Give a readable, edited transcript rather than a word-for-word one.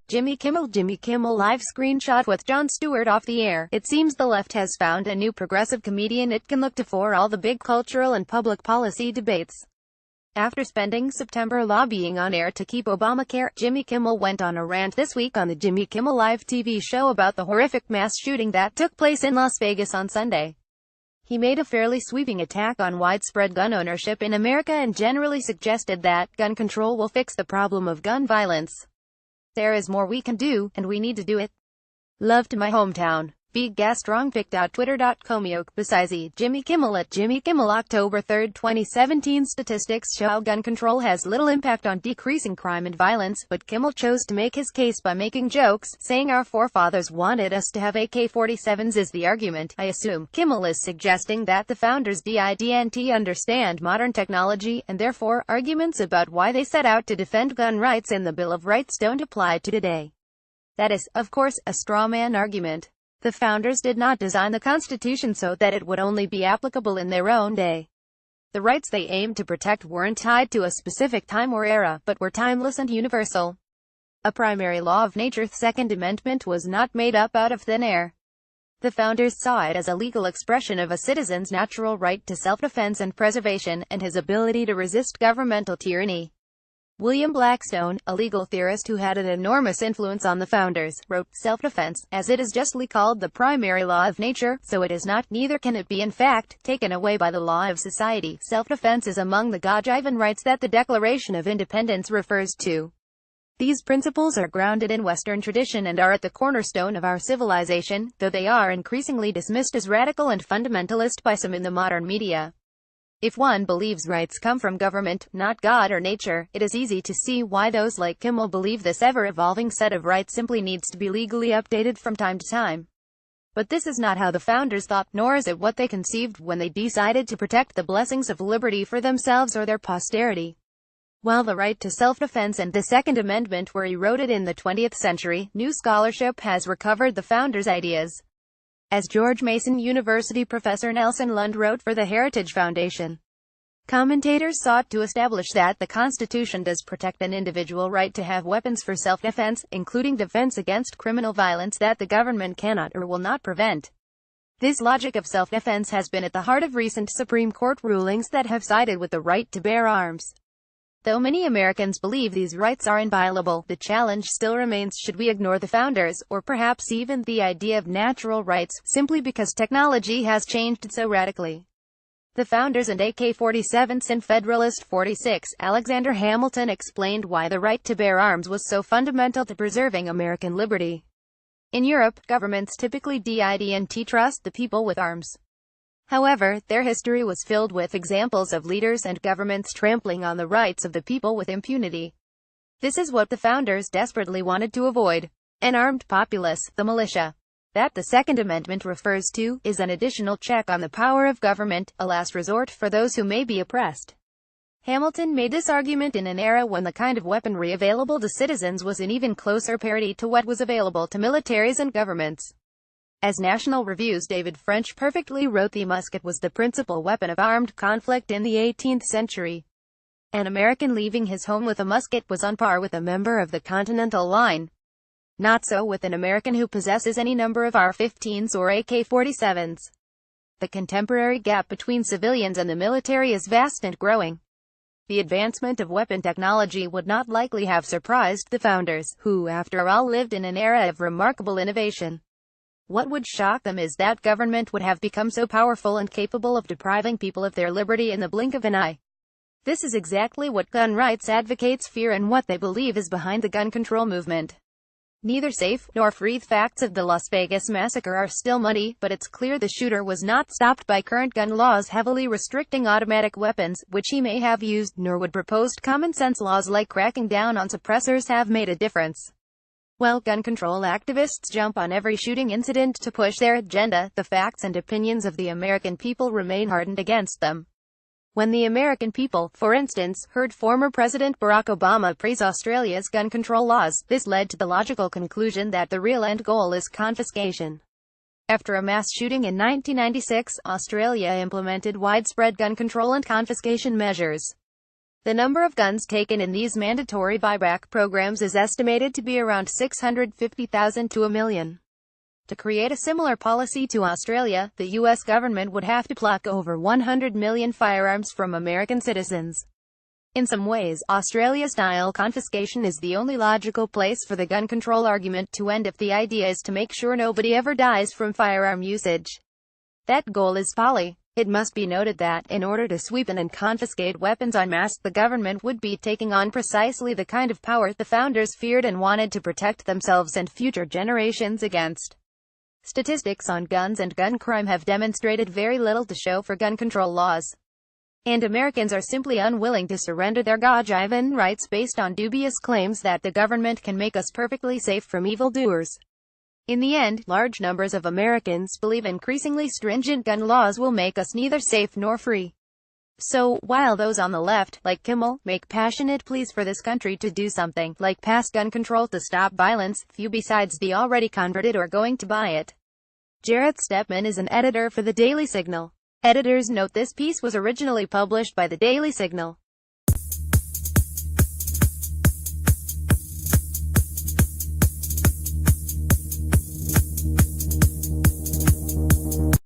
Jimmy Kimmel live screenshot with Jon Stewart off the air. It seems the left has found a new progressive comedian it can look to for all the big cultural and public policy debates. After spending September lobbying on air to keep Obamacare, Jimmy Kimmel went on a rant this week on the Jimmy Kimmel Live TV show about the horrific mass shooting that took place in Las Vegas on Sunday. He made a fairly sweeping attack on widespread gun ownership in America and generally suggested that gun control will fix the problem of gun violence. There is more we can do, and we need to do it. Love to my hometown. Big gas strong picked out Twitter.com besides Jimmy Kimmel at Jimmy Kimmel October 3, 2017 statistics show gun control has little impact on decreasing crime and violence, but Kimmel chose to make his case by making jokes, saying our forefathers wanted us to have AK-47s is the argument. I assume Kimmel is suggesting that the founders didn't understand modern technology, and therefore, arguments about why they set out to defend gun rights in the Bill of Rights don't apply to today. That is, of course, a straw man argument. The founders did not design the Constitution so that it would only be applicable in their own day. The rights they aimed to protect weren't tied to a specific time or era, but were timeless and universal. A primary law of nature's Second Amendment was not made up out of thin air. The founders saw it as a legal expression of a citizen's natural right to self-defense and preservation, and his ability to resist governmental tyranny. William Blackstone, a legal theorist who had an enormous influence on the founders, wrote, "Self-defense, as it is justly called the primary law of nature, so it is not, neither can it be in fact, taken away by the law of society. Self-defense is among the God-given rights that the Declaration of Independence refers to. These principles are grounded in Western tradition and are at the cornerstone of our civilization, though they are increasingly dismissed as radical and fundamentalist by some in the modern media. If one believes rights come from government, not God or nature, it is easy to see why those like Kimmel believe this ever-evolving set of rights simply needs to be legally updated from time to time. But this is not how the founders thought, nor is it what they conceived when they decided to protect the blessings of liberty for themselves or their posterity. While the right to self-defense and the Second Amendment were eroded in the 20th century, new scholarship has recovered the founders' ideas. As George Mason University professor Nelson Lund wrote for the Heritage Foundation, commentators sought to establish that the Constitution does protect an individual right to have weapons for self-defense, including defense against criminal violence that the government cannot or will not prevent. This logic of self-defense has been at the heart of recent Supreme Court rulings that have sided with the right to bear arms. Though many Americans believe these rights are inviolable, the challenge still remains: should we ignore the founders, or perhaps even the idea of natural rights, simply because technology has changed so radically? The founders and AK-47s in Federalist 46, Alexander Hamilton explained why the right to bear arms was so fundamental to preserving American liberty. In Europe, governments typically didn't trust the people with arms. However, their history was filled with examples of leaders and governments trampling on the rights of the people with impunity. This is what the founders desperately wanted to avoid. An armed populace, the militia, that the Second Amendment refers to, is an additional check on the power of government, a last resort for those who may be oppressed. Hamilton made this argument in an era when the kind of weaponry available to citizens was in even closer parity to what was available to militaries and governments. As National Review's David French perfectly wrote, the musket was the principal weapon of armed conflict in the 18th century. An American leaving his home with a musket was on par with a member of the Continental Line. Not so with an American who possesses any number of AR-15s or AK-47s. The contemporary gap between civilians and the military is vast and growing. The advancement of weapon technology would not likely have surprised the founders, who after all lived in an era of remarkable innovation. What would shock them is that government would have become so powerful and capable of depriving people of their liberty in the blink of an eye. This is exactly what gun rights advocates fear and what they believe is behind the gun control movement. Neither safe nor free facts of the Las Vegas massacre are still muddy, but it's clear the shooter was not stopped by current gun laws heavily restricting automatic weapons, which he may have used, nor would proposed common-sense laws like cracking down on suppressors have made a difference. While gun control activists jump on every shooting incident to push their agenda, the facts and opinions of the American people remain hardened against them. When the American people, for instance, heard former President Barack Obama praise Australia's gun control laws, this led to the logical conclusion that the real end goal is confiscation. After a mass shooting in 1996, Australia implemented widespread gun control and confiscation measures. The number of guns taken in these mandatory buyback programs is estimated to be around 650,000 to 1 million. To create a similar policy to Australia, the U.S. government would have to pluck over 100 million firearms from American citizens. In some ways, Australia-style confiscation is the only logical place for the gun control argument to end if the idea is to make sure nobody ever dies from firearm usage. That goal is folly. It must be noted that, in order to sweep in and confiscate weapons en masse, the government would be taking on precisely the kind of power the founders feared and wanted to protect themselves and future generations against. Statistics on guns and gun crime have demonstrated very little to show for gun control laws. And Americans are simply unwilling to surrender their God-given rights based on dubious claims that the government can make us perfectly safe from evildoers. In the end, large numbers of Americans believe increasingly stringent gun laws will make us neither safe nor free. So, while those on the left, like Kimmel, make passionate pleas for this country to do something, like pass gun control to stop violence, few besides the already converted are going to buy it. Jarrett Stepman is an editor for the Daily Signal. Editors note this piece was originally published by the Daily Signal.